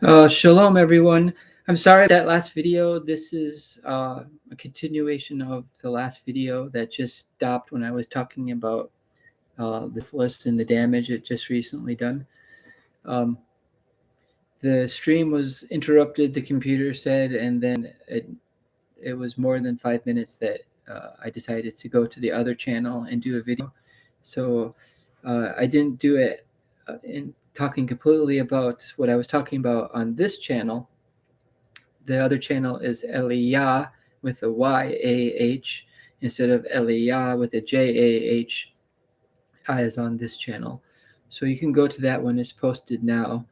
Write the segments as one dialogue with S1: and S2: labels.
S1: Shalom, everyone. I'm sorry that last video. This is a continuation of the last video that just stopped when I was talking about the syphilis and the damage it just recently done. Um, the stream was interrupted, the computer said, and then it was more than 5 minutes that I decided to go to the other channel and do a video. So I didn't do it in talking completely about what I was talking about on this channel. The other channel is Eliyah with a YAH instead of Eliyah with a JAH as on this channel. So you can go to that one. It's posted now.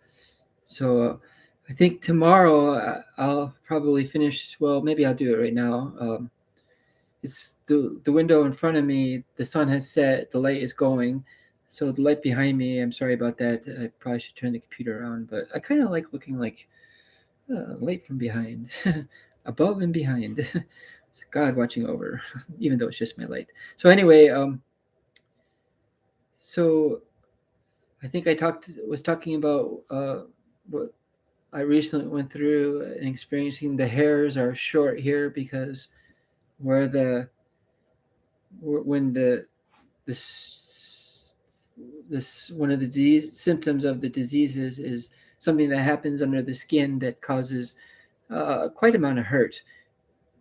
S1: So I think tomorrow I'll probably finish. Well, maybe I'll do it right now. It's the window in front of me. The sun has set. The light is going. So the light behind me. I'm sorry about that. I probably should turn the computer on, but I kind of like looking like light from behind, above and behind. God watching over, even though it's just my light. So anyway, so I think I was talking about what I recently went through and experiencing. The hairs are short here because where the when the this this one of the symptoms of the diseases is something that happens under the skin that causes quite amount of hurt.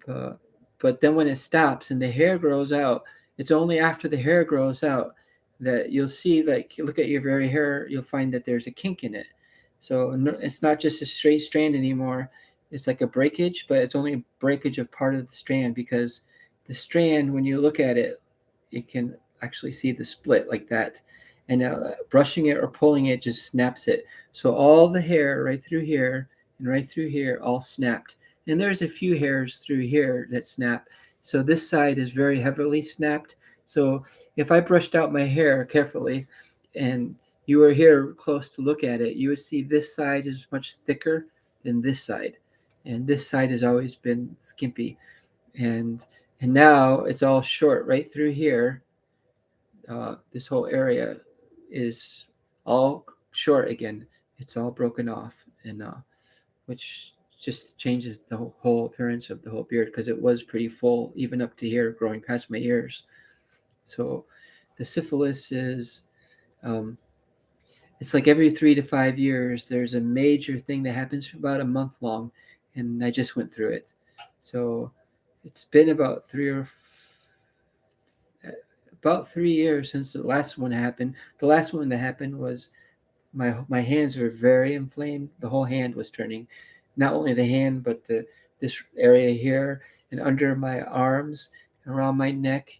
S1: Uh, but then when it stops and the hair grows out, it's only after the hair grows out that you'll see, like, you look at your very hair, you'll find that there's a kink in it. So it's not just a straight strand anymore. It's like a breakage, but it's only a breakage of part of the strand because the strand, when you look at it, you can actually see the split like that. And brushing it or pulling it just snaps it. So all the hair right through here and right through here all snapped, and there's a few hairs through here that snap. So this side is very heavily snapped. So if I brushed out my hair carefully and you were here close to look at it, you would see this side is much thicker than this side. And this side has always been skimpy. And now it's all short right through here. This whole area is all short again. It's all broken off, and which just changes the whole appearance of the whole beard because it was pretty full, even up to here, growing past my ears. So the syphilis is, um, it's like every 3 to 5 years, there's a major thing that happens for about a month long, and I just went through it. So it's been about 3 years since the last one happened. The last one that happened was my hands were very inflamed. The whole hand was turning, not only the hand but this area here and under my arms, around my neck.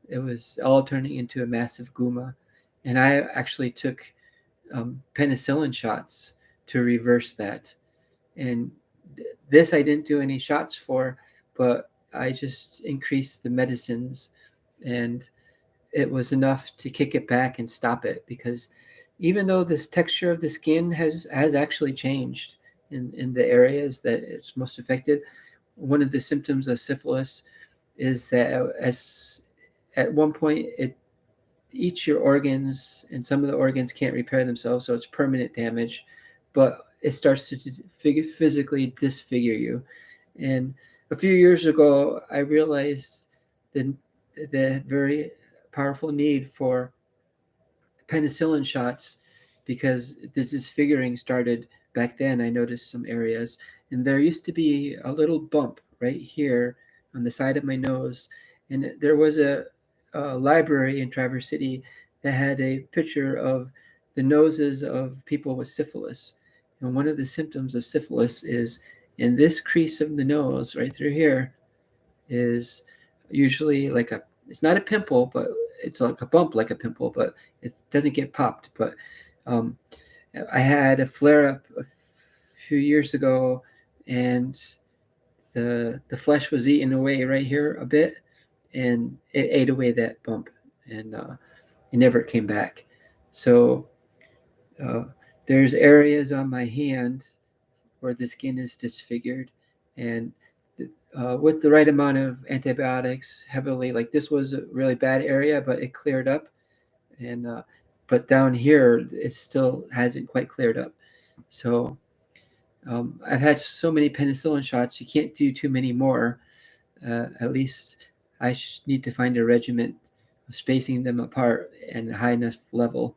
S1: It was all turning into a massive guma, and I actually took penicillin shots to reverse that. And this I didn't do any shots for, but I just increased the medicines, and it was enough to kick it back and stop it because even though this texture of the skin has actually changed in the areas that it's most affected, one of the symptoms of syphilis is that as at one point it eats your organs, and some of the organs can't repair themselves, so it's permanent damage, but it starts to physically disfigure you. And a few years ago I realized the very powerful need for penicillin shots because this disfiguring started back then. I noticed some areas, and there used to be a little bump right here on the side of my nose, and there was a library in Traverse City that had a picture of the noses of people with syphilis. And one of the symptoms of syphilis is in this crease of the nose right through here is usually like a, it's not a pimple, but it's like a bump like a pimple, but it doesn't get popped. But um, I had a flare up a few years ago, and the flesh was eaten away right here a bit, and it ate away that bump, and it never came back. So uh, there's areas on my hand where the skin is disfigured, and with the right amount of antibiotics, heavily, like this was a really bad area, but it cleared up, and but down here it still hasn't quite cleared up. So I've had so many penicillin shots, you can't do too many more. At least I need to find a regimen of spacing them apart and a high enough level.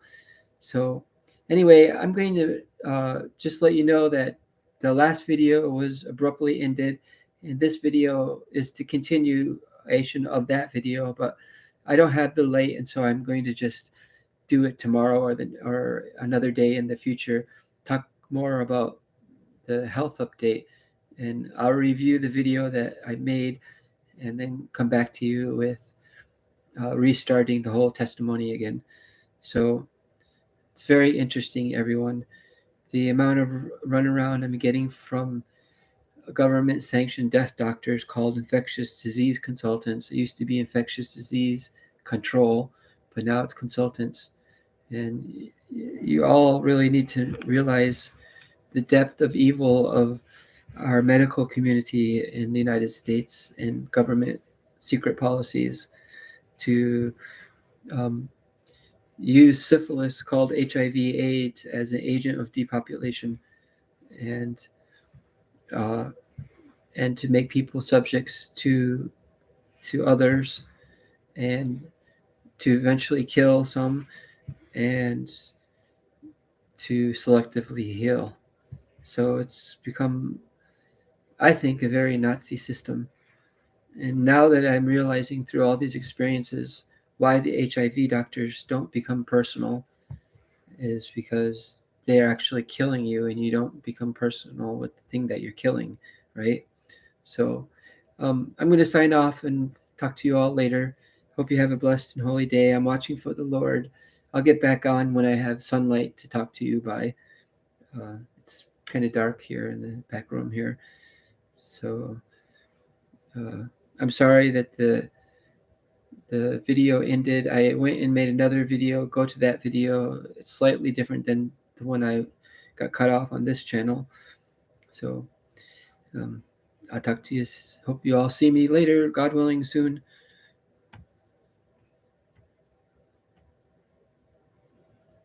S1: So anyway, I'm going to just let you know that the last video was abruptly ended, and this video is to continuation of that video, but I don't have the light, and so I'm going to just do it tomorrow or another day in the future. Talk more about the health update, and I'll review the video that I made, and then come back to you with restarting the whole testimony again. So it's very interesting, everyone. The amount of runaround I'm getting from government sanctioned death doctors called infectious disease consultants. It used to be infectious disease control, but now it's consultants. And you all really need to realize the depth of evil of our medical community in the United States and government secret policies to um, use syphilis, called HIV/AIDS, as an agent of depopulation, and uh, and to make people subjects to others, and to eventually kill some, and to selectively heal. So it's become, I think, a very Nazi system. And now that I'm realizing through all these experiences why the HIV doctors don't become personal is because they're actually killing you, and you don't become personal with the thing that you're killing, right? So I'm going to sign off and talk to you all later. Hope you have a blessed and holy day. I'm watching for the Lord. I'll get back on when I have sunlight to talk to you by. It's kind of dark here in the back room here. So uh, I'm sorry that the video ended. I went and made another video. Go to that video. It's slightly different than the one I got cut off on this channel. So I'll talk to you. Hope you all see me later, God willing, soon.